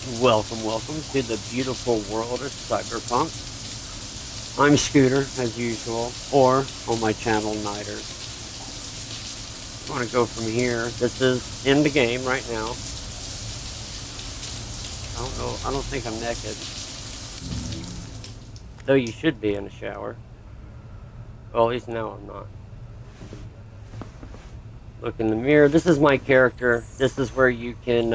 Welcome to the beautiful world of Cyberpunk. I'm Scooter, as usual, or on my channel, Niter. I want to go from here. This is in the game right now. I don't think I'm naked. Though you should be in a shower. Well, at least now I'm not. Look in the mirror. This is my character. This is where you can,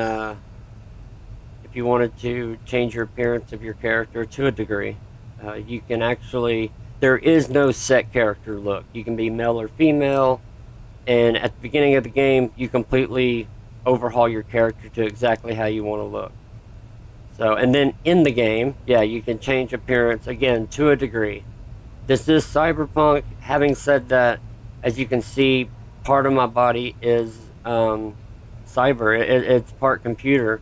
if you wanted to change your appearance of your character to a degree, you can actually, there is no set character look. You can be male or female, and at the beginning of the game, you completely overhaul your character to exactly how you want to look. So, and then in the game, yeah, you can change appearance, again, to a degree. This is Cyberpunk. Having said that, as you can see, part of my body is cyber. It's part computer.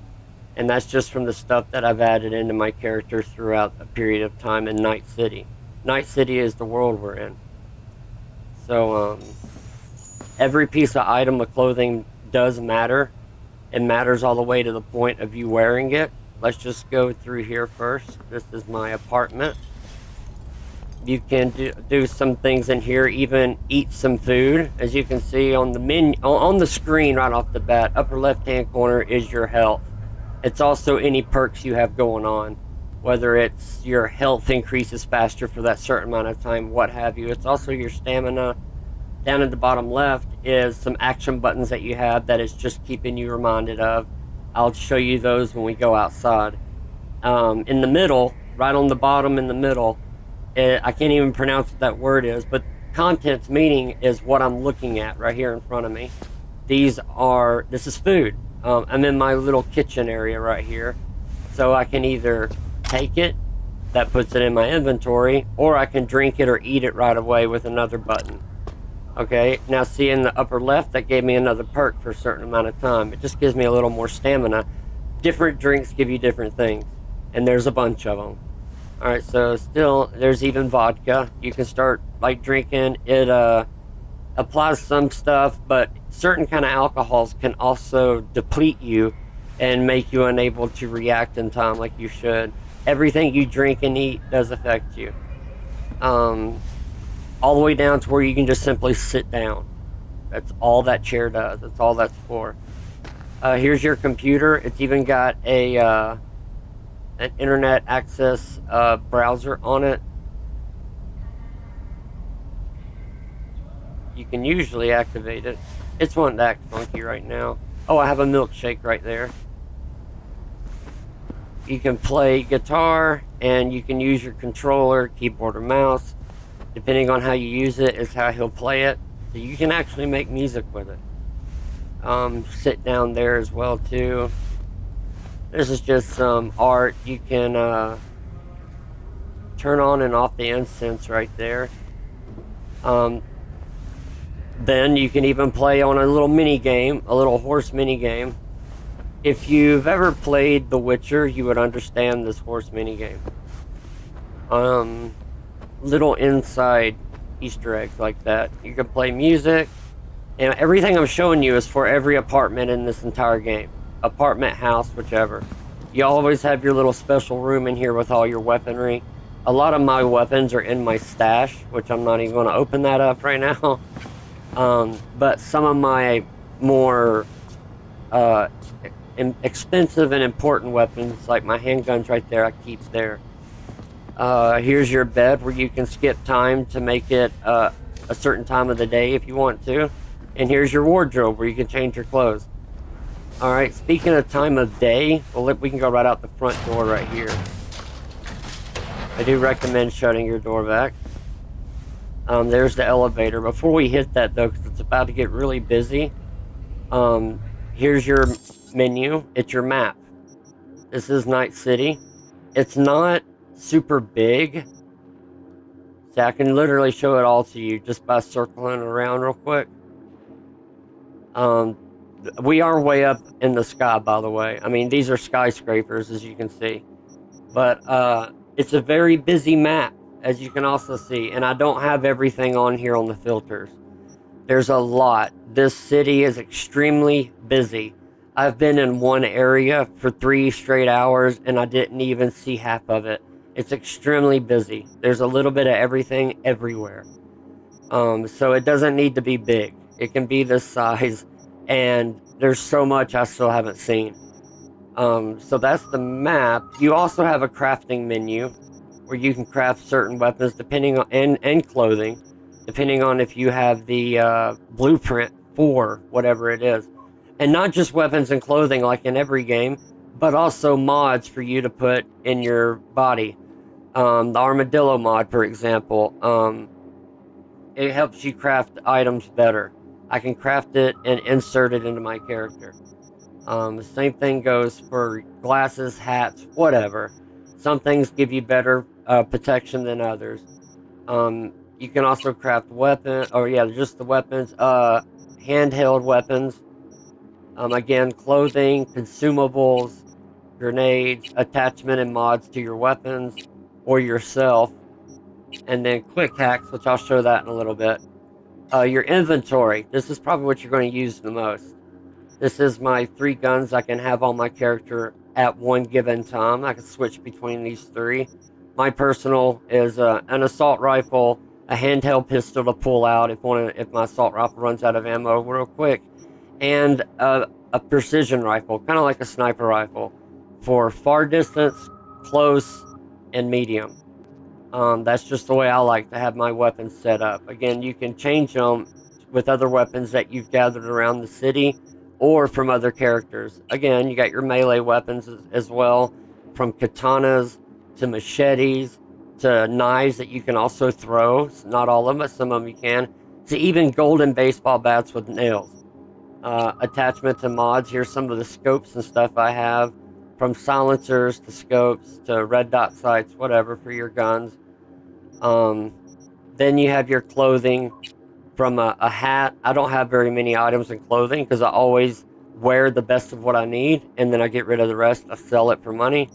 And that's just from the stuff that I've added into my character throughout a period of time in Night City. Night City is the world we're in. So, every piece of item of clothing does matter. It matters all the way to the point of you wearing it. Let's just go through here first. This is my apartment. You can do some things in here, even eat some food. As you can see on the menu, on the screen right off the bat, upper left-hand corner is your health. It's also any perks you have going on, whether it's your health increases faster for that certain amount of time, what have you. It's also your stamina. Down at the bottom left is some action buttons that you have that is just keeping you reminded of. I'll show you those when we go outside. In the middle, right on the bottom in the middle, I can't even pronounce what that word is, but contents meaning is what I'm looking at right here in front of me. This is food. I'm in my little kitchen area right here, so I can either take it, that puts it in my inventory, or I can drink it or eat it right away with another button. Okay, now see in the upper left, that gave me another perk for a certain amount of time. It just gives me a little more stamina. Different drinks give you different things, and there's a bunch of them. Alright, so still, there's even vodka. You can start, like, drinking. It applies some stuff, but certain kind of alcohols can also deplete you and make you unable to react in time like you should. Everything you drink and eat does affect you. All the way down to where you can just simply sit down. That's all that chair does. That's all that's for. Here's your computer. It's even got an internet access browser on it. You can usually activate it. It's wanting to act funky right now. Oh, I have a milkshake right there. You can play guitar, and you can use your controller, keyboard, or mouse. Depending on how you use it is how he'll play it. So you can actually make music with it. Sit down there as well, too. This is just some art. You can turn on and off the incense right there. Then you can even play on a little mini game, a little horse mini game. If you've ever played The Witcher, you would understand this horse mini game. Little inside Easter eggs like that. You can play music, and everything I'm showing you is for every apartment in this entire game. Apartment, house, whichever. You always have your little special room in here with all your weaponry. A lot of my weapons are in my stash, which I'm not even going to open that up right now. But some of my more expensive and important weapons, like my handguns right there, I keep there. Here's your bed where you can skip time to make it a certain time of the day if you want to. And here's your wardrobe where you can change your clothes. Alright, speaking of time of day, we can go right out the front door right here. I do recommend shutting your door back. There's the elevator. Before we hit that, though, because it's about to get really busy, here's your menu. It's your map. This is Night City. It's not super big. So I can literally show it all to you just by circling around real quick. We are way up in the sky, by the way. I mean, these are skyscrapers, as you can see. But it's a very busy map, as you can also see. And I don't have everything on here on the filters. There's a lot. This city is extremely busy. I've been in one area for 3 straight hours and I didn't even see half of it. It's extremely busy. There's a little bit of everything everywhere. So it doesn't need to be big. It can be this size, and there's so much I still haven't seen. So that's the map. You also have a crafting menu where you can craft certain weapons depending on and clothing, depending on if you have the blueprint for whatever it is, and not just weapons and clothing like in every game, but also mods for you to put in your body. The armadillo mod, for example, it helps you craft items better. I can craft it and insert it into my character. The same thing goes for glasses, hats, whatever. Some things give you better protection than others. You can also craft weapons, or yeah, just the weapons, handheld weapons. Again, clothing, consumables, grenades, attachment and mods to your weapons or yourself, and then quick hacks, which I'll show that in a little bit. Your inventory. This is probably what you're going to use the most. This is my 3 guns I can have on my character at one given time. I can switch between these 3. My personal is an assault rifle, a handheld pistol to pull out if my assault rifle runs out of ammo real quick, and a precision rifle, kind of like a sniper rifle, for far distance, close, and medium. That's just the way I like to have my weapons set up. Again, you can change them with other weapons that you've gathered around the city or from other characters. Again, you got your melee weapons as well, from katanas to machetes to knives that you can also throw. Not all of them, but some of them you can. To even golden baseball bats with nails. Attachments and mods. Here's some of the scopes and stuff I have, from silencers to scopes to red dot sights, whatever, for your guns. Um, then you have your clothing, from a hat. I don't have very many items in clothing because I always wear the best of what I need, and then I get rid of the rest. I sell it for money.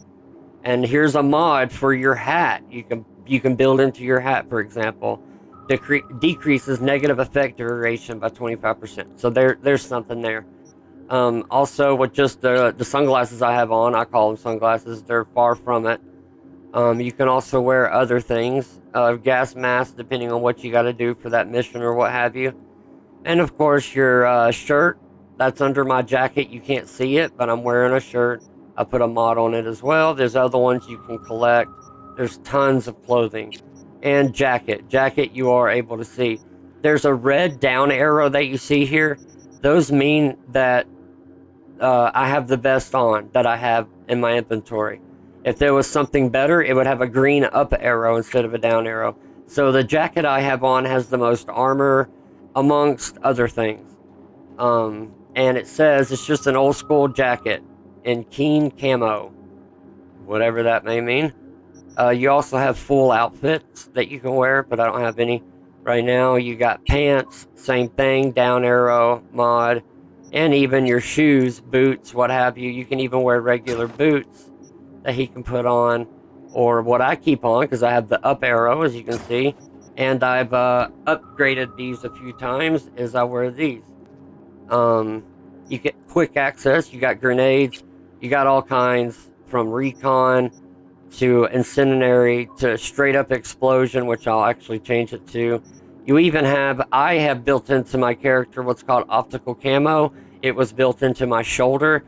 And here's a mod for your hat. You can build into your hat, for example. Decreases negative effect duration by 25%. So there's something there. Also, with just the sunglasses I have on, I call them sunglasses. They're far from it. You can also wear other things, gas masks, depending on what you got to do for that mission or what have you. And of course, your shirt, that's under my jacket. You can't see it, but I'm wearing a shirt. I put a mod on it as well. There's other ones you can collect. There's tons of clothing. And jacket. Jacket you are able to see. There's a red down arrow that you see here. Those mean that I have the best on that I have in my inventory. If there was something better, it would have a green up arrow instead of a down arrow. So the jacket I have on has the most armor, amongst other things. And it says it's just an old school jacket in keen camo, whatever that may mean. You also have full outfits that you can wear, but I don't have any right now. You got pants, same thing, down arrow mod, and even your shoes, boots, what have you. You can even wear regular boots that he can put on, or what I keep on because I have the up arrow, as you can see, and I've upgraded these a few times as I wear these. You get quick access, you got grenades, you got all kinds, from recon to incendiary to straight up explosion, which I'll actually change it to. I have built into my character what's called optical camo. It was built into my shoulder.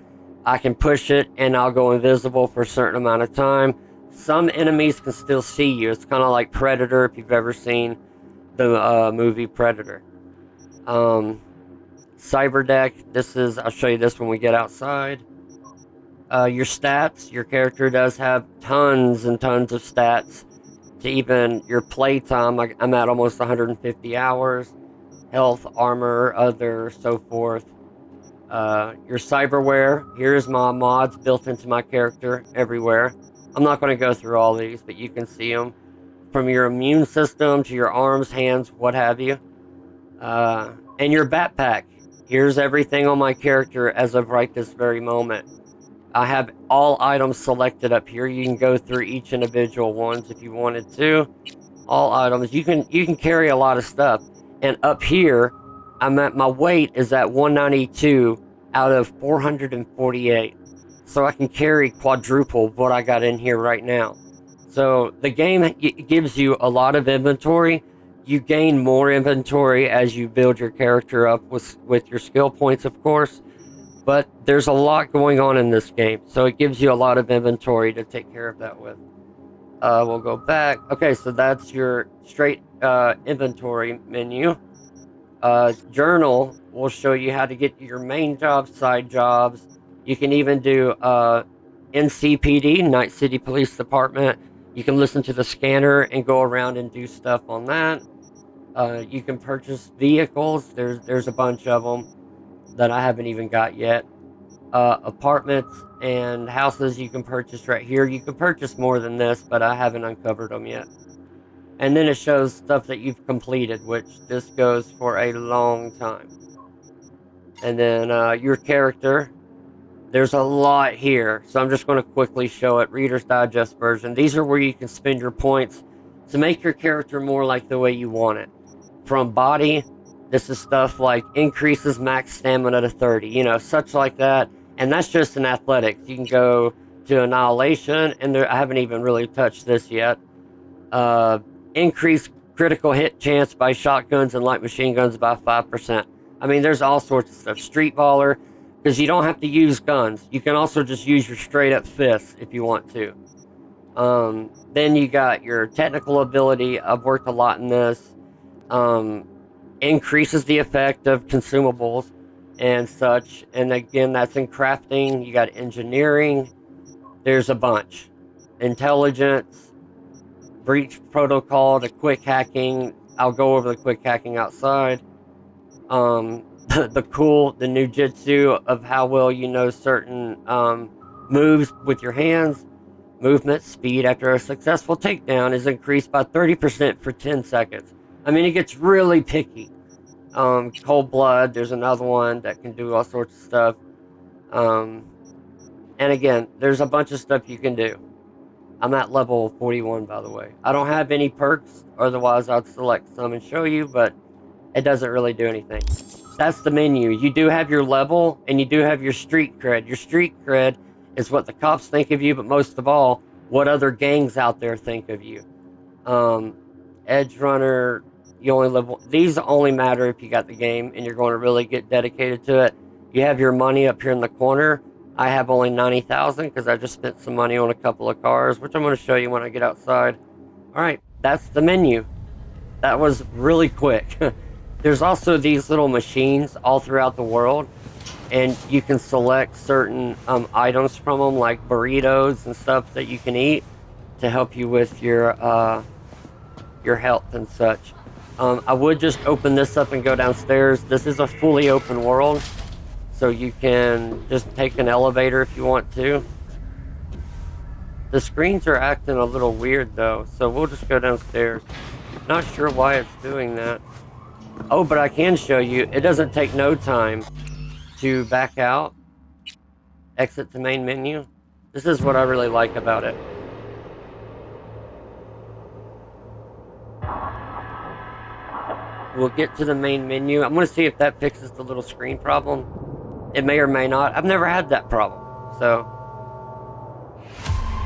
I can push it and I'll go invisible for a certain amount of time. Some enemies can still see you. It's kind of like Predator, if you've ever seen the movie Predator. Cyberdeck. I'll show you this when we get outside. Your stats. Your character does have tons and tons of stats. To even your playtime, I'm at almost 150 hours. Health, armor, other, so forth. Your cyberware. Here's my mods built into my character everywhere. I'm not going to go through all these, but you can see them. From your immune system to your arms, hands, what have you. And your backpack. Here's everything on my character as of right this very moment. I have all items selected up here. You can go through each individual ones if you wanted to. All items. You can carry a lot of stuff. And up here, my weight is at 192 out of 448. So I can carry quadruple what I got in here right now. So the game gives you a lot of inventory. You gain more inventory as you build your character up with your skill points, of course. But there's a lot going on in this game, so it gives you a lot of inventory to take care of that with. We'll go back. Okay, so that's your straight inventory menu. Journal will show you how to get your main jobs, side jobs. You can even do NCPD, Night City Police Department. You can listen to the scanner and go around and do stuff on that. You can purchase vehicles. There's a bunch of them that I haven't even got yet. Apartments and houses you can purchase right here. You can purchase more than this, but I haven't uncovered them yet. And then it shows stuff that you've completed, which this goes for a long time. And then your character. There's a lot here, so I'm just going to quickly show it. Reader's Digest version. These are where you can spend your points to make your character more like the way you want it. From body, this is stuff like increases max stamina to 30, such like that. And that's just in athletics. You can go to annihilation, and I haven't even really touched this yet. Increase critical hit chance by shotguns and light machine guns by 5%. I mean, there's all sorts of stuff. Street baller, because you don't have to use guns. You can also just use your straight up fists if you want to. Then you got your technical ability. I've worked a lot in this. Increases the effect of consumables and such. And again, that's in crafting. You got engineering. There's a bunch. Intelligence, breach protocol, to quick hacking. I'll go over the quick hacking outside. The new jitsu of how well you know certain moves with your hands. Movement speed after a successful takedown is increased by 30% for 10 seconds. I mean, it gets really picky. Cold blood, there's another one that can do all sorts of stuff. And again, there's a bunch of stuff you can do. I'm at level 41, by the way. I don't have any perks, otherwise I'd select some and show you, but it doesn't really do anything. That's the menu. You do have your level, and you do have your street cred. Your street cred is what the cops think of you, but most of all, what other gangs out there think of you. Edge runner, you only live one. These only matter if you got the game and you're going to really get dedicated to it. You have your money up here in the corner. I have only 90,000 because I just spent some money on a couple of cars, which I'm going to show you when I get outside. All right, that's the menu. That was really quick. There's also these little machines all throughout the world, and you can select certain items from them, like burritos and stuff that you can eat to help you with your health and such. I would just open this up and go downstairs. This is a fully open world, so you can just take an elevator if you want to. The screens are acting a little weird though, so we'll just go downstairs. Not sure why it's doing that. Oh, but I can show you, it doesn't take no time to back out. Exit to main menu. This is what I really like about it. We'll get to the main menu. I'm going to see if that fixes the little screen problem. It may or may not. I've never had that problem. So,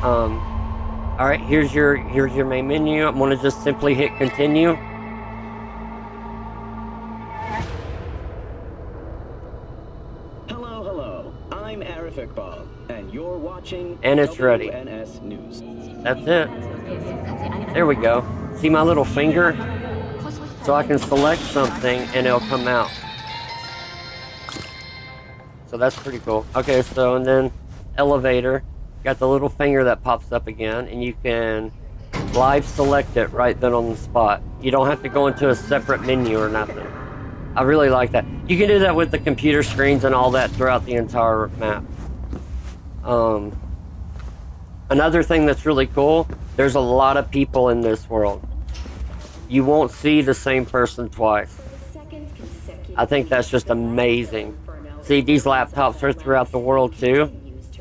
all right, here's your main menu. I'm going to just simply hit continue. And you're watching and it's ready. WNS News. That's it. There we go. See my little finger? So I can select something and it'll come out. So that's pretty cool. Okay, so and then elevator. Got the little finger that pops up again, and you can live select it right then on the spot. You don't have to go into a separate menu or nothing. I really like that. You can do that with the computer screens and all that throughout the entire map. Another thing that's really cool, there's a lot of people in this world. You won't see the same person twice. I think that's just amazing. See, these laptops are throughout the world too.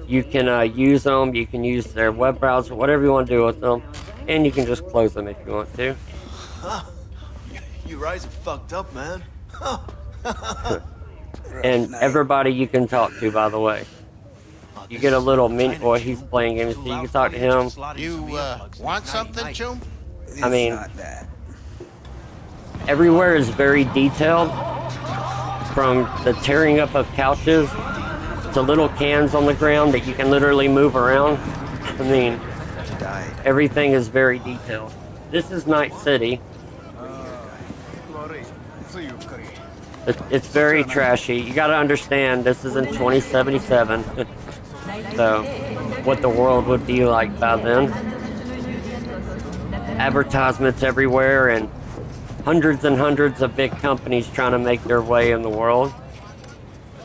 You can use them, you can use their web browser, whatever you want to do with them, and you can just close them if you want to. Huh. You guys are fucked up, man. And everybody you can talk to, by the way. You get a little mini, or he's playing games, so you can talk to him. You, want something, Chum? I mean, everywhere is very detailed, from the tearing up of couches to little cans on the ground that you can literally move around. I mean, everything is very detailed. This is Night City. It's very trashy. You gotta understand, this is in 2077. So, what the world would be like by then. Advertisements everywhere and hundreds and hundreds of big companies trying to make their way in the world.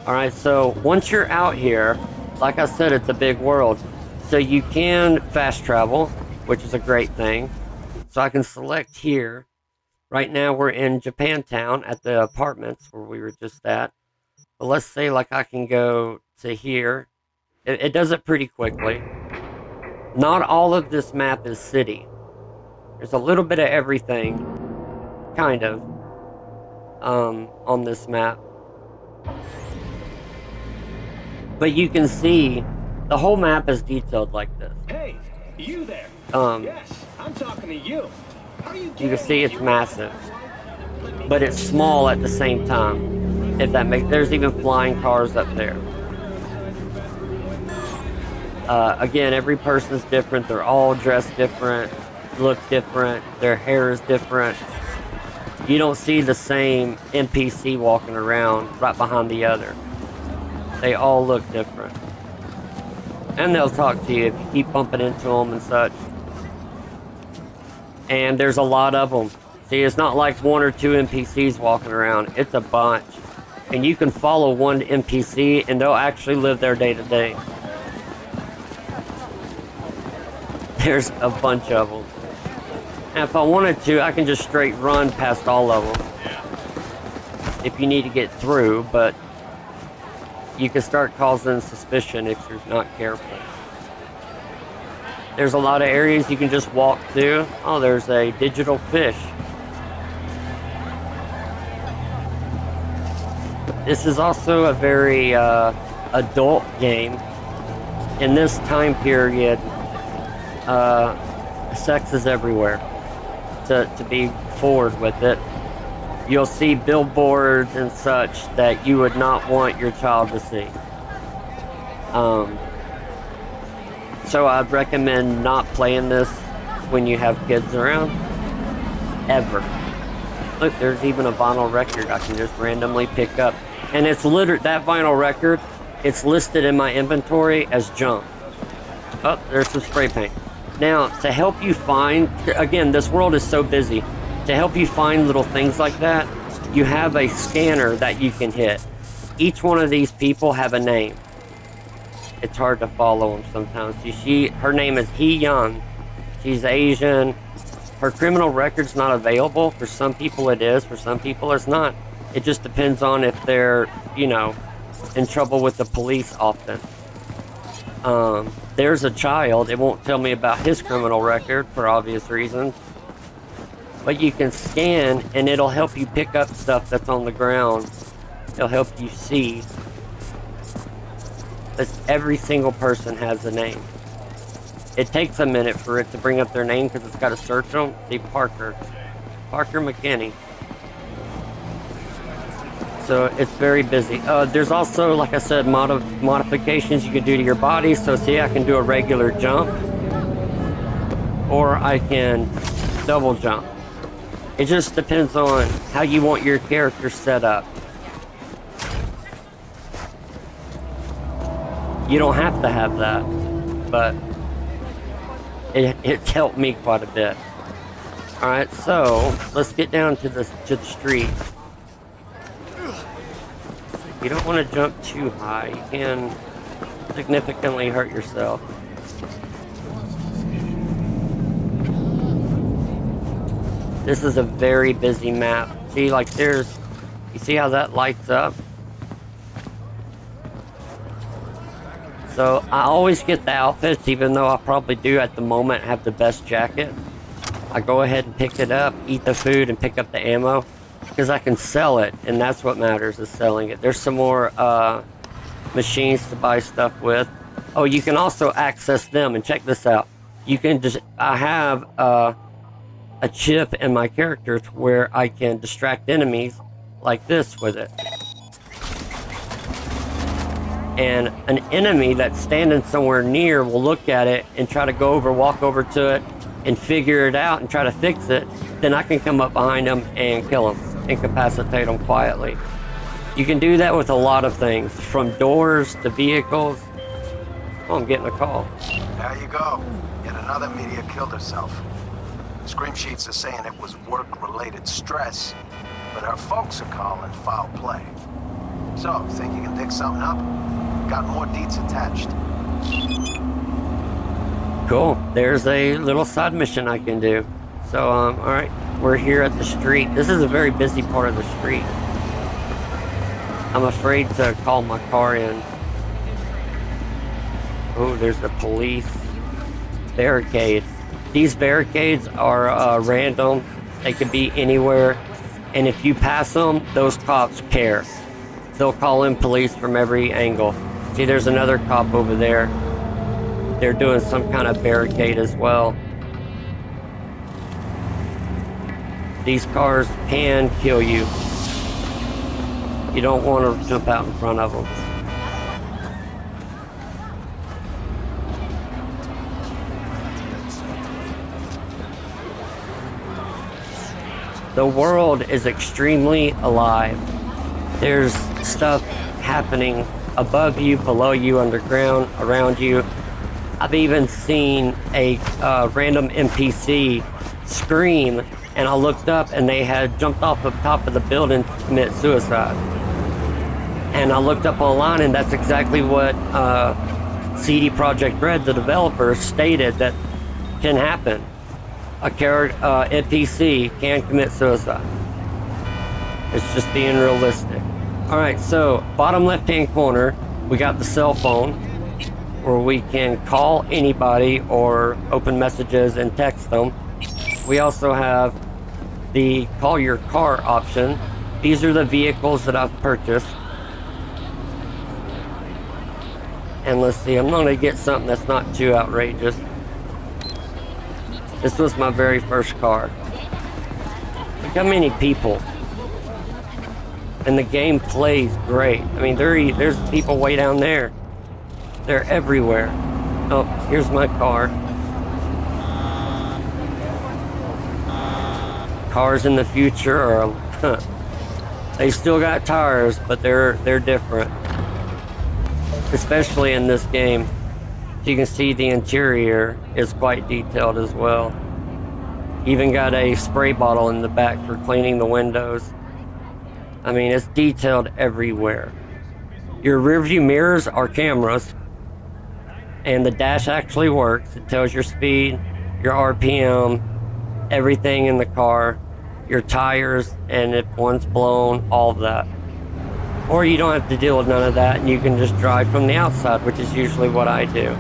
Alright, so once you're out here, like I said, it's a big world. So you can fast travel, which is a great thing. So I can select here. Right now we're in Japantown at the apartments where we were just at. But let's say like I can go to here. It does it pretty quickly. Not all of this map is city. There's a little bit of everything, kind of, on this map. But you can see the whole map is detailed like this. Hey, you there? Yes, I'm talking to you. How are you You can see it's massive, but it's small at the same time. If that makes, there's even flying cars up there. Again, every person's different. They're all dressed different, look different. Their hair is different. You don't see the same NPC walking around right behind the other. They all look different. And they'll talk to you if you keep bumping into them and such. And there's a lot of them. See, it's not like one or two NPCs walking around. It's a bunch. And you can follow one NPC and they'll actually live their day to day. There's a bunch of them. And if I wanted to, I can just straight run past all of them. If you need to get through, but you can start causing suspicion if you're not careful. There's a lot of areas you can just walk through. Oh, there's a digital fish. This is also a very adult game. In this time period, sex is everywhere. To be forward with it, you'll see billboards and such that you would not want your child to see. So I'd recommend not playing this when you have kids around, ever. Look, there's even a vinyl record I can just randomly pick up. And it's that vinyl record, it's listed in my inventory as junk. Oh, there's some spray paint. Now, to help you find, again, this world is so busy. To help you find little things like that, you have a scanner that you can hit. Each one of these people have a name. It's hard to follow them sometimes. Her name is Hee Young. She's Asian. Her criminal record's not available. For some people it is, for some people it's not. It just depends on if they're, in trouble with the police often. There's a child. It won't tell me about his criminal record for obvious reasons. But you can scan and it'll help you pick up stuff that's on the ground. It'll help you see. Because every single person has a name. It takes a minute for it to bring up their name because it's got to search them. See, Parker McKinney. So it's very busy. There's also, like I said, modifications you can do to your body. So see, I can do a regular jump. Or I can double jump. It just depends on how you want your character set up. You don't have to have that, but it's helped me quite a bit. Alright, so let's get down to the street. You don't want to jump too high. You can significantly hurt yourself. This is a very busy map. See, you see how that lights up? So I always get the outfits, even though I probably do at the moment have the best jacket. I go ahead and pick it up, eat the food, and pick up the ammo. because I can sell it, and that's what matters, is selling it. There's some more machines to buy stuff with. Oh, you can also access them, and check this out. You can just, I have a chip in my character to where I can distract enemies like this with it. And an enemy that's standing somewhere near will look at it and try to walk over to it and figure it out and try to fix it. Then I can come up behind them and kill them, incapacitate them quietly. You can do that with a lot of things, from doors to vehicles. Oh, I'm getting a call. There you go. Yet another media killed herself. Scream sheets are saying it was work-related stress, but her folks are calling foul play. So, think you can dig something up? Got more deets attached. Cool. There's a little side mission I can do. So, alright. We're here at the street. This is a very busy part of the street. I'm afraid to call my car in. Oh, there's a police barricade. These barricades are random. They can be anywhere. And if you pass them, those cops care. They'll call in police from every angle. See, there's another cop over there. They're doing some kind of barricade as well. These cars can kill you. You don't want to jump out in front of them. The world is extremely alive. There's stuff happening above you, below you, underground, around you. I've even seen a random NPC scream, and I looked up and they had jumped off the top of the building to commit suicide. And I looked up online, and that's exactly what CD Projekt Red, the developer, stated that can happen. A NPC can commit suicide. It's just being realistic. Alright, so bottom left hand corner, we got the cell phone where we can call anybody or open messages and text them. We also have the call your car option. These are the vehicles that I've purchased. And let's see, I'm going to get something that's not too outrageous. This was my very first car. Look how many people. And the game plays great. I mean, there's people way down there. They're everywhere. Oh, here's my car. Cars in the future are, they still got tires, but they're different. Especially in this game. You can see the interior is quite detailed as well. Even got a spray bottle in the back for cleaning the windows. I mean, it's detailed everywhere. Your rearview mirrors are cameras, and the dash actually works. It tells your speed, your RPM, everything in the car, your tires, and if one's blown, all of that. Or you don't have to deal with none of that, and you can just drive from the outside, which is usually what I do.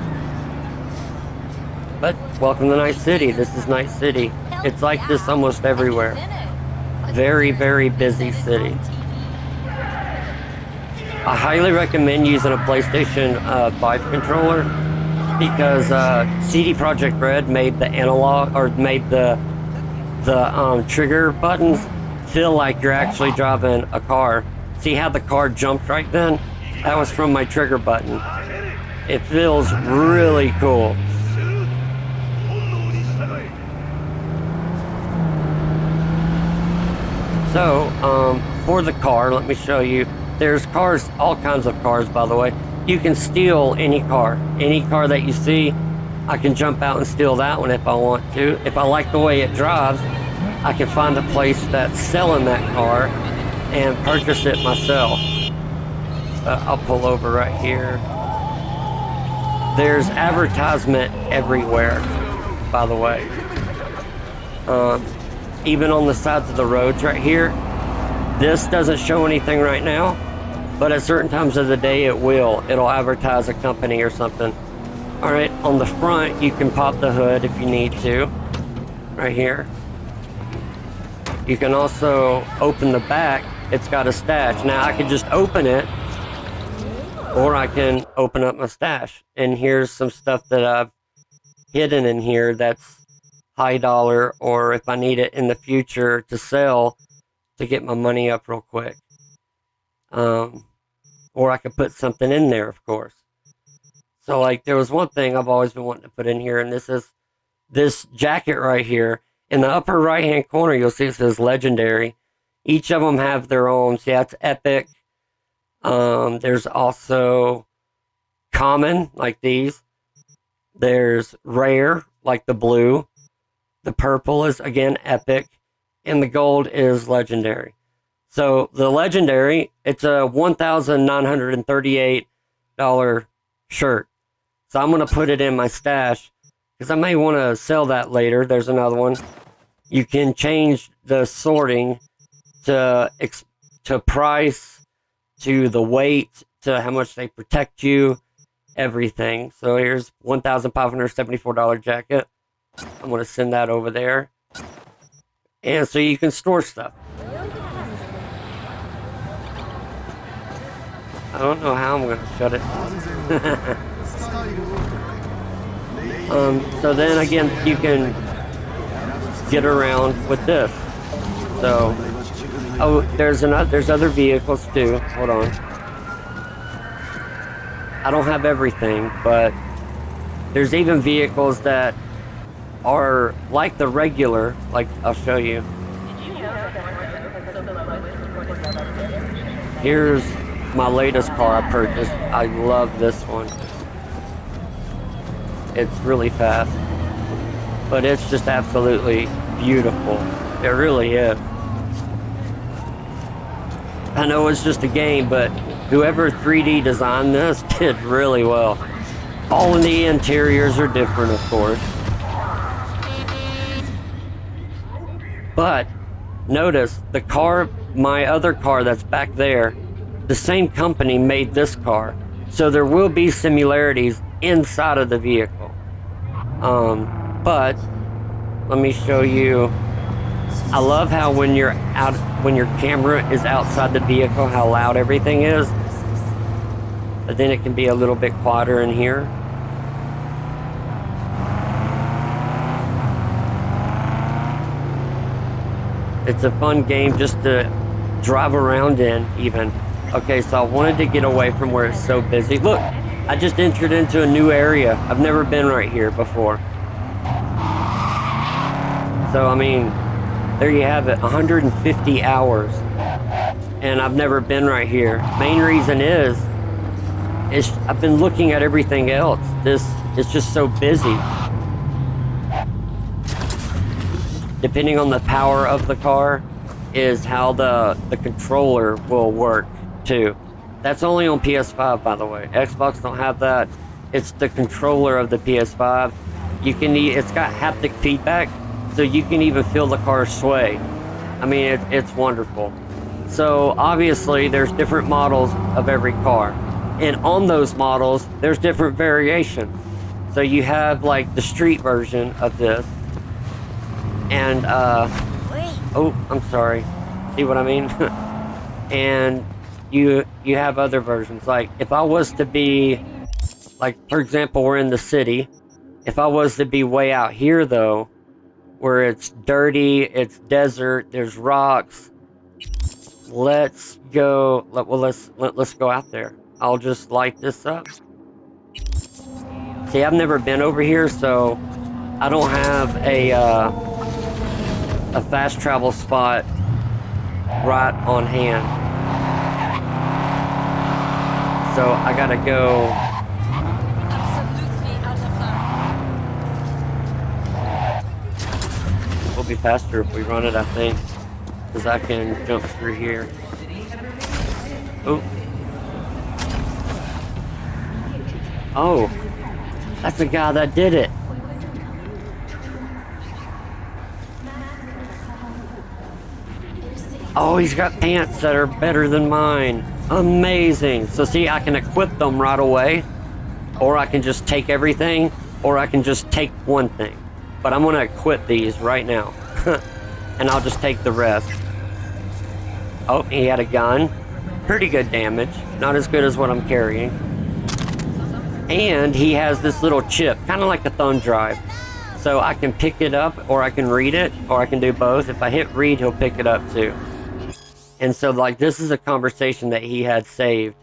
But welcome to Night City. This is Night City. It's like this almost everywhere. Very, very busy city. I highly recommend using a PlayStation 5 controller because CD Projekt Red made the analog, or made the trigger buttons feel like you're actually driving a car. See how the car jumped right then? That was from my trigger button. It feels really cool. So, for the car, let me show you. There's cars, all kinds of cars, by the way. You can steal any car. Any car that you see, I can jump out and steal that one if I want to. If I like the way it drives, I can find a place that's selling that car and purchase it myself. I'll pull over right here. There's advertisement everywhere, by the way. Even on the sides of the roads right here. This doesn't show anything right now, but at certain times of the day it will. It'll advertise a company or something. Alright, on the front you can pop the hood if you need to. Right here. You can also open the back. It's got a stash. Now I can just open it, or I can open up my stash. And here's some stuff that I've hidden in here that's high dollar, or if I need it in the future to sell to get my money up real quick. Or I could put something in there, of course. So like there was one thing I've always been wanting to put in here, and this is this jacket right here. In the upper right hand corner, you'll see it says legendary. Each of them have their own. See, that's epic. There's also common, like these. There's rare, like the blue. The purple is, again, epic. And the gold is legendary. So the legendary, it's a $1,938 shirt. So I'm going to put it in my stash because I may want to sell that later. There's another one. You can change the sorting to price, to the weight, to how much they protect you, everything. So here's $1,574 jacket. I'm going to send that over there. And so you can store stuff. I don't know how I'm going to shut it. So then again, you can get around with this. So, oh, there's other vehicles too. Hold on. I don't have everything, but there's even vehicles that are like the regular, like I'll show you. Here's my latest car I purchased. I love this one. It's really fast, but it's just absolutely beautiful. It really is. I know it's just a game, but whoever 3D designed this did really well. All of the interiors are different, of course. But notice the car, my other car that's back there, the same company made this car. So there will be similarities inside of the vehicle. But let me show you. I love how when your camera is outside the vehicle, how loud everything is. But then it can be a little bit quieter in here. It's a fun game just to drive around in, even. Okay, so I wanted to get away from where it's so busy. Look, I just entered into a new area. I've never been right here before. So, I mean, there you have it, 150 hours. And I've never been right here. Main reason is I've been looking at everything else. This is just so busy. Depending on the power of the car is how the controller will work too. That's only on PS5, by the way. Xbox don't have that. It's the controller of the PS5. It's got haptic feedback, so you can even feel the car sway. I mean, it's wonderful. So obviously there's different models of every car. And on those models, there's different variations. So you have like the street version of this. And, oh, I'm sorry. See what I mean? And you have other versions. Like, if I was to be, like, for example, we're in the city. If I was to be way out here, though, where it's dirty, it's desert, there's rocks, let's go, let's go out there. I'll just light this up. See, I've never been over here, so I don't have a fast travel spot right on hand. So I gotta go. We'll be faster if we run it, I think, because I can jump through here. Oh. Oh, that's the guy that did it. Oh, he's got pants that are better than mine. Amazing. So see, I can equip them right away, or I can just take everything, or I can just take one thing. But I'm gonna equip these right now. and I'll just take the rest. Oh, he had a gun. Pretty good damage. Not as good as what I'm carrying. And he has this little chip, kind of like a thumb drive. So I can pick it up, or I can read it, or I can do both. If I hit read, he'll pick it up too. And so, like, this is a conversation that he had saved.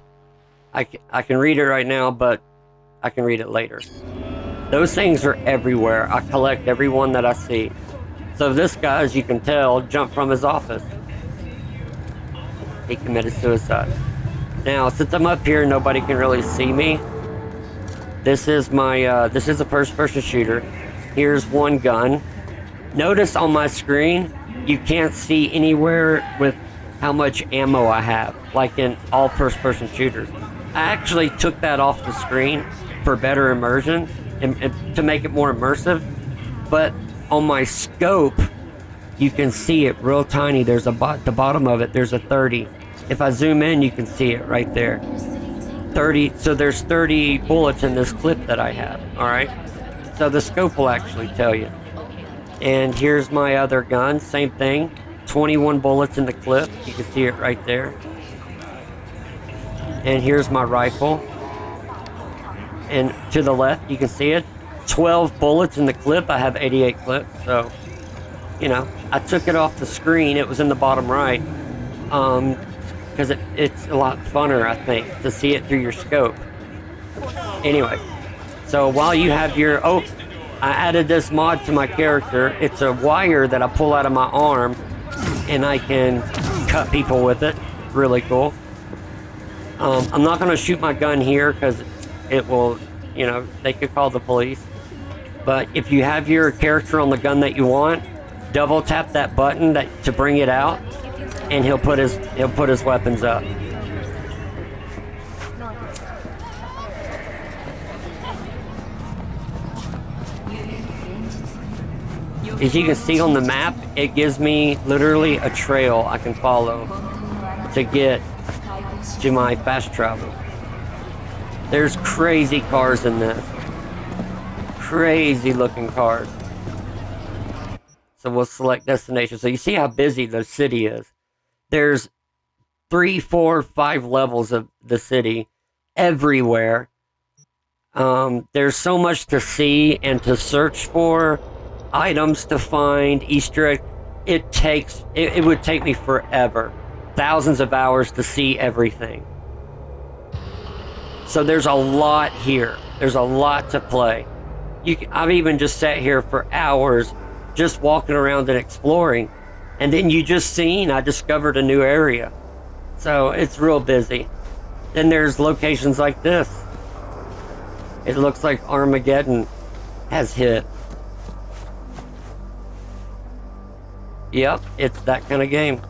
I can read it right now, but I can read it later. Those things are everywhere. I collect every one that I see. So this guy, as you can tell, jumped from his office. He committed suicide. Now, since I'm up here, nobody can really see me. This is my, this is a first-person shooter. Here's one gun. Notice on my screen, you can't see anywhere with how much ammo I have, like in all first-person shooters. I actually took that off the screen for better immersion and to make it more immersive. But on my scope, you can see it real tiny. There's the bottom of it, there's a 30. If I zoom in, you can see it right there. 30, so there's 30 bullets in this clip that I have, all right? So the scope will actually tell you. And here's my other gun, same thing. 21 bullets in the clip, you can see it right there. And here's my rifle. And to the left, you can see it. 12 bullets in the clip, I have 88 clips, so, you know, I took it off the screen, it was in the bottom right. Because it's a lot funner, I think, to see it through your scope. Anyway, so while you have your... Oh, I added this mod to my character. It's a wire that I pull out of my arm, and I can cut people with it. Really cool. I'm not going to shoot my gun here, because it will, you know, they could call the police. But if you have your character on the gun that you want, double tap that button to bring it out, and he'll put his weapons up. As you can see on the map, it gives me literally a trail I can follow to get to my fast travel. There's crazy cars in this. Crazy looking cars. So we'll select destination. So you see how busy the city is. There's 3, 4, 5 levels of the city everywhere. There's so much to see and to search for, items to find, Easter egg. It would take me forever, thousands of hours to see everything. So there's a lot here. There's a lot to play. I've even just sat here for hours just walking around and exploring. And then you just seen, I discovered a new area. So it's real busy. Then there's locations like this. It looks like Armageddon has hit. Yep, it's that kind of game.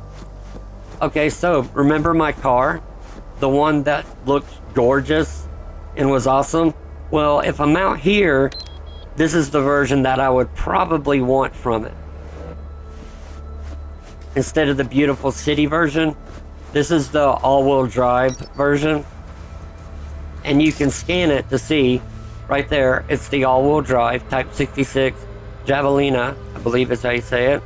Okay, so remember my car? The one that looked gorgeous and was awesome? Well, if I'm out here, this is the version that I would probably want from it. Instead of the beautiful city version, this is the all-wheel drive version. And you can scan it to see, right there, it's the all-wheel drive, Type 66 Javelina, I believe is how you say it.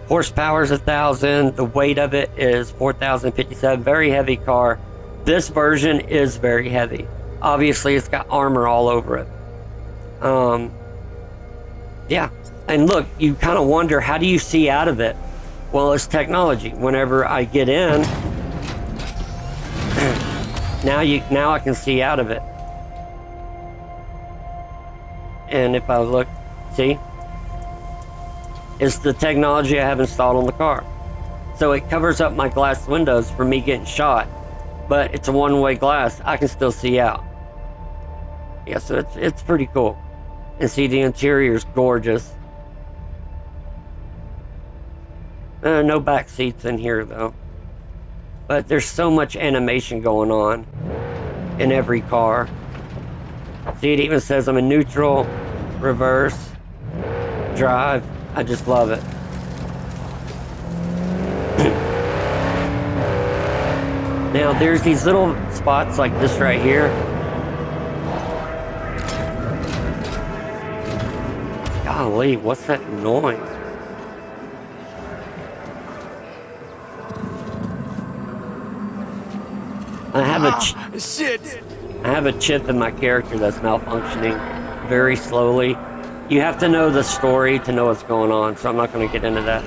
Horsepower is 1,000, the weight of it is 4,057, very heavy car. This version is very heavy. Obviously, it's got armor all over it. Yeah, and look, you kind of wonder, how do you see out of it? Well, it's technology. Whenever I get in, now I can see out of it. And if I look, see? It's the technology I have installed on the car. So it covers up my glass windows for me getting shot, but it's a one-way glass. I can still see out. Yeah, so it's pretty cool. And see, the interior's gorgeous. No back seats in here though. But there's so much animation going on in every car. See, it even says I'm in neutral, reverse, drive. I just love it. Now there's these little spots like this right here. Golly, what's that noise? Shit! I have a chip in my character that's malfunctioning very slowly. You have to know the story to know what's going on, so I'm not going to get into that.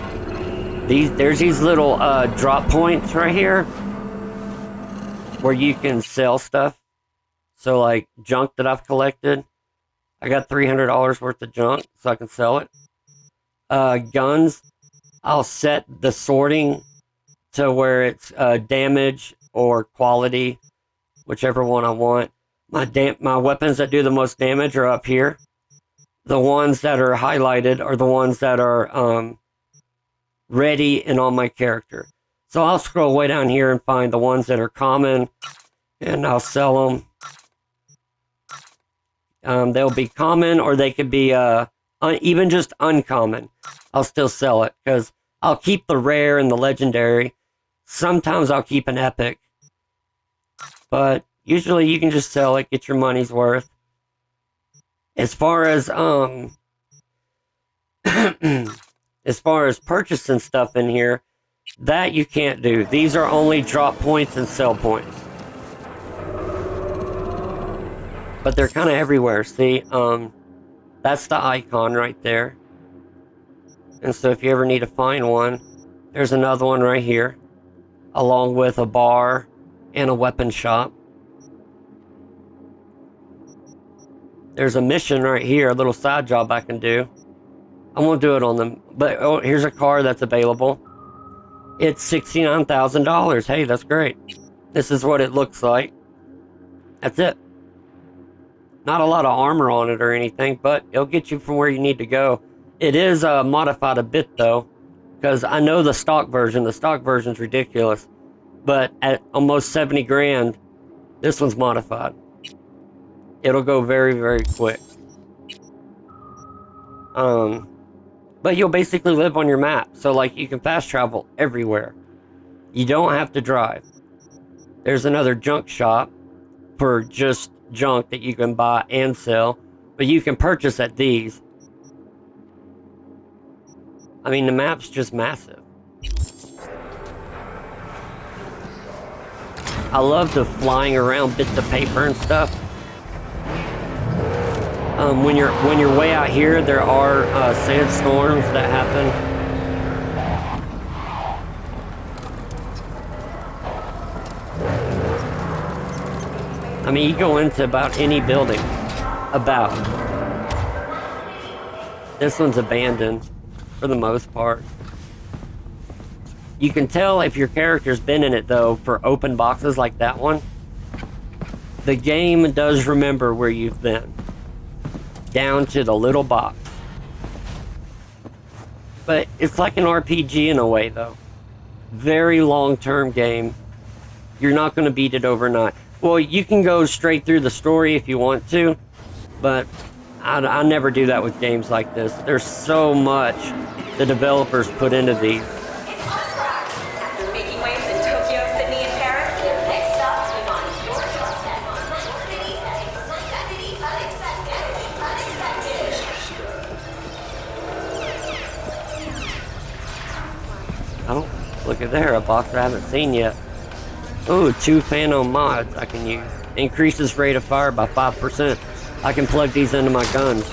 There's these little drop points right here where you can sell stuff. So like junk that I've collected. I got $300 worth of junk, so I can sell it. Guns, I'll set the sorting to where it's damage or quality, whichever one I want. My weapons that do the most damage are up here. The ones that are highlighted are the ones that are ready and on my character. So I'll scroll way down here and find the ones that are common, and I'll sell them. They'll be common, or they could be even just uncommon. I'll still sell it, because I'll keep the rare and the legendary. Sometimes I'll keep an epic. But usually you can just sell it, get your money's worth. As far as as far as purchasing stuff in here, that you can't do. These are only drop points and sell points. But they're kind of everywhere, see? That's the icon right there. And so if you ever need to find one, there's another one right here, along with a bar and a weapon shop. There's a mission right here, a little side job I can do. I won't do it on them, but oh, here's a car that's available. It's $69,000. Hey, that's great. This is what it looks like. That's it. Not a lot of armor on it or anything, but it'll get you from where you need to go. It is modified a bit, though, because I know the stock version. The stock version's ridiculous. But at almost 70 grand, this one's modified. It'll go very, very quick. But you'll basically live on your map. So, like, you can fast travel everywhere. You don't have to drive. There's another junk shop for just junk that you can buy and sell. But you can purchase at these. I mean, the map's just massive. I love the flying around bits of paper and stuff. When you're way out here, there are sandstorms that happen. I mean, you go into about any building. About. This one's abandoned, for the most part. You can tell if your character's been in it, though, for open boxes like that one. The game does remember where you've been. Down to the little box. But it's like an RPG in a way, though. Very long-term game. You're not going to beat it overnight. Well, you can go straight through the story if you want to, but I never do that with games like this. There's so much the developers put into these. After making waves in Tokyo, Sydney, and Paris, your next stop is on your doorstep. Oh, look at there, a box I haven't seen yet. Ooh, 2 Phantom mods I can use. Increases rate of fire by 5%. I can plug these into my guns.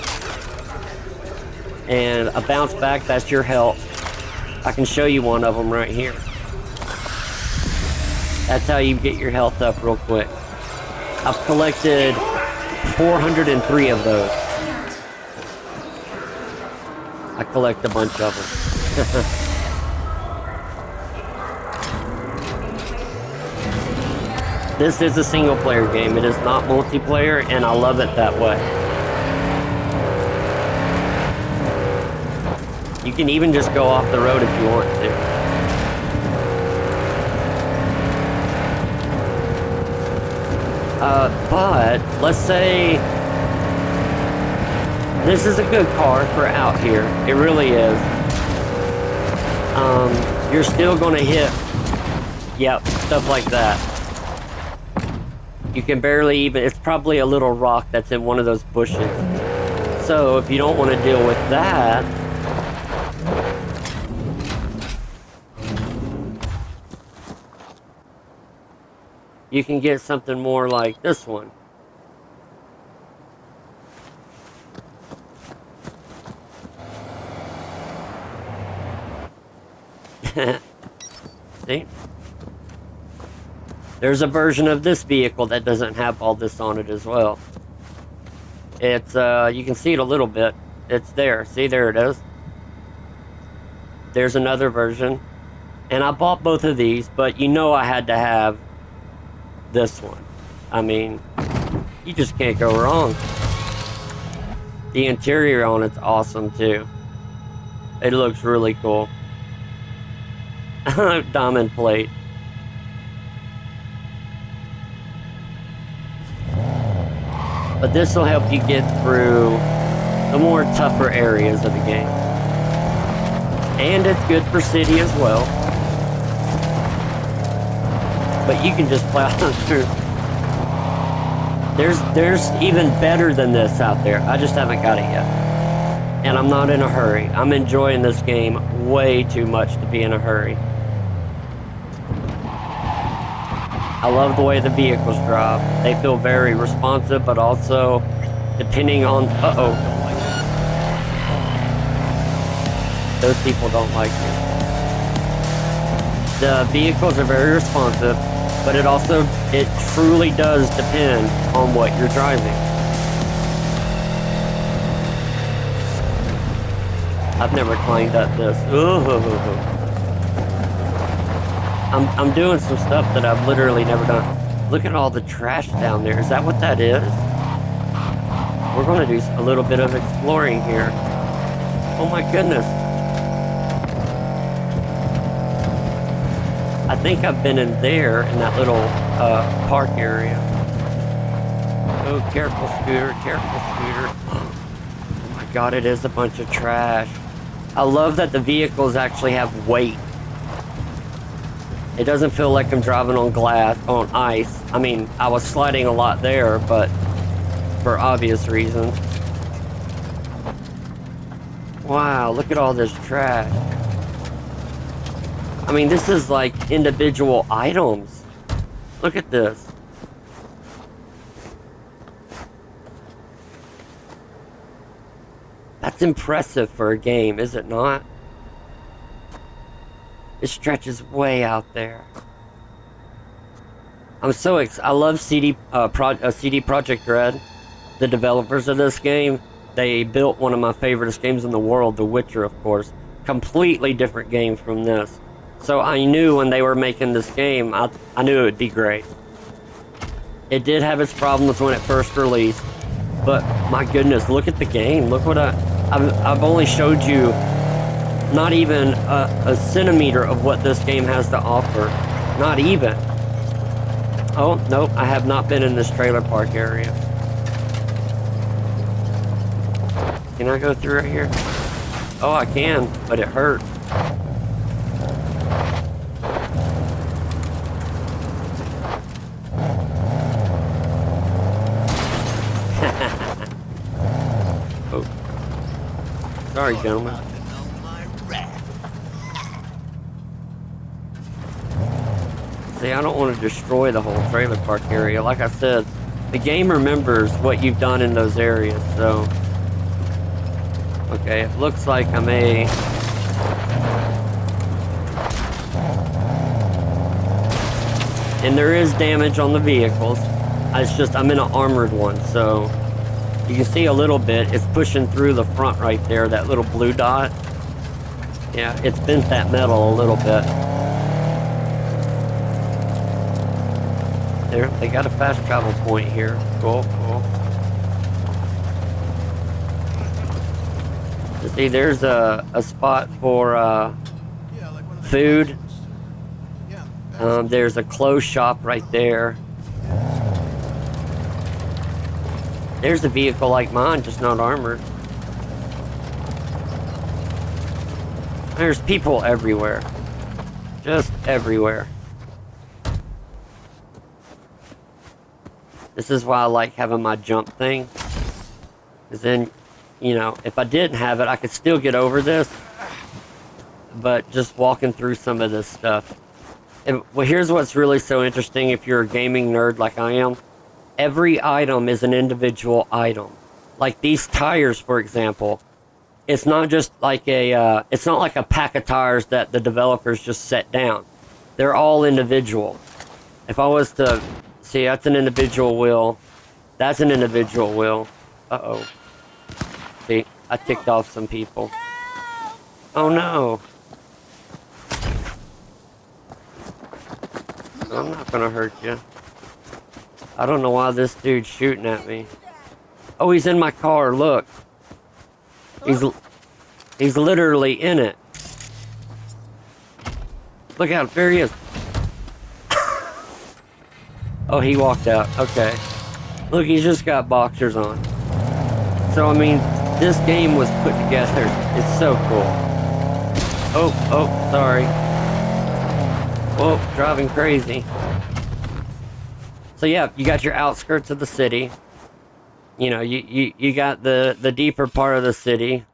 And a bounce back, that's your health. I can show you one of them right here. That's how you get your health up real quick. I've collected 403 of those. I collect a bunch of them. This is a single-player game. It is not multiplayer, and I love it that way. You can even just go off the road if you want to. But let's say this is a good car for out here. It really is. You're still gonna hit, yep, stuff like that. You can barely even, it's probably a little rock that's in one of those bushes. So if you don't want to deal with that, you can get something more like this one. See? There's a version of this vehicle that doesn't have all this on it as well. It's, you can see it a little bit. It's there. See, there it is. There's another version. And I bought both of these, but you know I had to have this one. I mean, you just can't go wrong. The interior on it's awesome, too. It looks really cool. Diamond plate. But this will help you get through the more tougher areas of the game. And it's good for city as well. But you can just plow through. There's even better than this out there. I just haven't got it yet. And I'm not in a hurry. I'm enjoying this game way too much to be in a hurry. I love the way the vehicles drive. They feel very responsive, but also depending on... Uh-oh. Those people don't like me. The vehicles are very responsive, but it truly does depend on what you're driving. I've never climbed up this. Ooh. I'm doing some stuff that I've literally never done. Look at all the trash down there. Is that what that is? We're going to do a little bit of exploring here. Oh my goodness. I think I've been in there, in that little park area. Oh, careful, scooter, careful, scooter. Oh my god, it is a bunch of trash. I love that the vehicles actually have weight. It doesn't feel like I'm driving on ice. I mean, I was sliding a lot there, but for obvious reasons. Wow, look at all this trash. I mean, this is like individual items. Look at this. That's impressive for a game, is it not? It stretches way out there. I'm so I love CD Projekt Red, the developers of this game. They built one of my favorite games in the world, The Witcher, of course. Completely different game from this. So I knew when they were making this game, I knew it would be great. It did have its problems when it first released, but my goodness, look at the game. Look what I've only showed you. Not even a centimeter of what this game has to offer. Not even. Oh, nope, I have not been in this trailer park area. Can I go through right here? Oh, I can, but it hurt. Oh. Sorry, gentlemen. See, I don't want to destroy the whole trailer park area. Like I said, the game remembers what you've done in those areas, so... Okay, it looks like I may... And there is damage on the vehicles. It's just, I'm in an armored one, so... You can see a little bit. It's pushing through the front right there, that little blue dot. Yeah, it's bent that metal a little bit. There, they got a fast travel point here. Cool, cool. See, there's a spot for food. There's a clothes shop right there. There's a vehicle like mine, just not armored. There's people everywhere. Just everywhere. This is why I like having my jump thing. Because then, you know, if I didn't have it, I could still get over this. But just walking through some of this stuff Well, here's what's really so interesting if you're a gaming nerd like I am. Every item is an individual item. Like these tires, for example. It's not just like it's not like a pack of tires that the developers just set down. They're all individual. If I was to see, that's an individual wheel. That's an individual wheel. Uh-oh. See, I ticked off some people. Oh no. I'm not gonna hurt you. I don't know why this dude's shooting at me. Oh, he's in my car, look. He's literally in it. Look out, there he is. Oh, he walked out. Okay. Look, he's just got boxers on. So, I mean, this game was put together. It's so cool. Oh, sorry. Whoa, driving crazy. So, yeah, you got your outskirts of the city. You know, you got the deeper part of the city.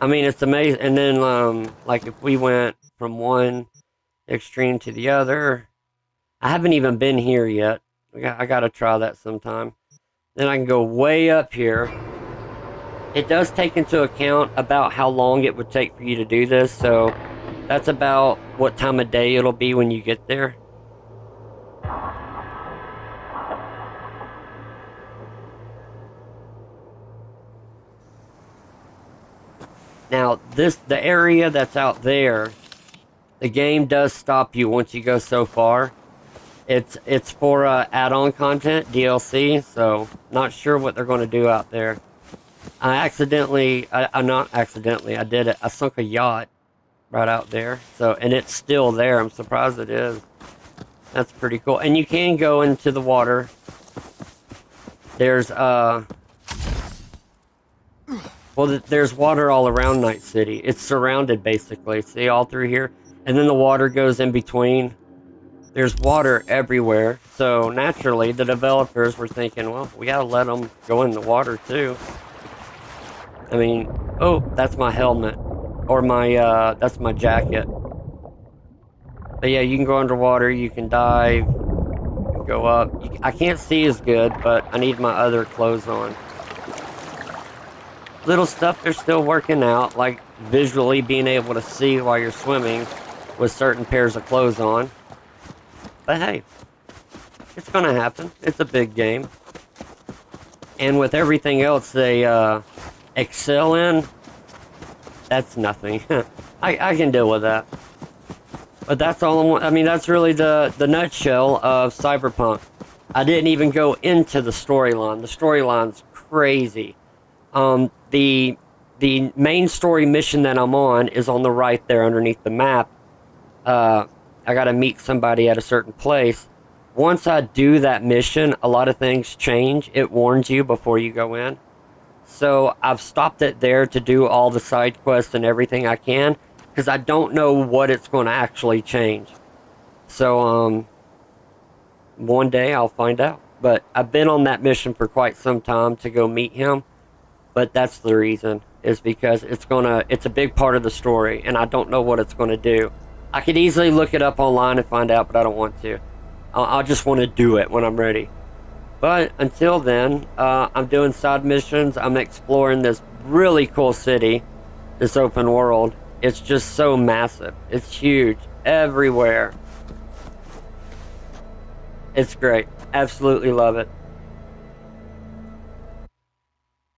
I mean, it's amazing. And then, like, if we went from one extreme to the other, I haven't even been here yet. I gotta try that sometime. Then I can go way up here. It does take into account about how long it would take for you to do this, so that's about what time of day it'll be when you get there. Now, the area that's out there, the game does stop you once you go so far. It's for add-on content, DLC, so not sure what they're going to do out there. I did it. I sunk a yacht right out there, so, and it's still there. I'm surprised it is. That's pretty cool. And you can go into the water. There's there's water all around Night City. It's surrounded, basically. See, all through here? And then the water goes in between. There's water everywhere. So, naturally, the developers were thinking, well, we gotta let them go in the water, too. I mean, oh, that's my helmet. Or that's my jacket. But yeah, you can go underwater, you can dive, you can go up. I can't see as good, but I need my other clothes on. Little stuff they're still working out, like visually being able to see while you're swimming with certain pairs of clothes on. But hey, it's gonna happen. It's a big game. And with everything else they excel in, that's nothing. I can deal with that. But that's all I mean, that's really the nutshell of Cyberpunk. I didn't even go into the storyline. The storyline's crazy. The main story mission that I'm on is on the right there underneath the map. I gotta meet somebody at a certain place. Once I do that mission, a lot of things change. It warns you before you go in. So I've stopped it there to do all the side quests and everything I can, because I don't know what it's going to actually change. So, one day I'll find out. But I've been on that mission for quite some time to go meet him. But that's the reason, is because it's a big part of the story, and I don't know what it's going to do. I could easily look it up online and find out, but I don't want to. I'll just want to do it when I'm ready. But until then, I'm doing side missions. I'm exploring this really cool city, this open world. It's just so massive. It's huge. Everywhere. It's great. Absolutely love it.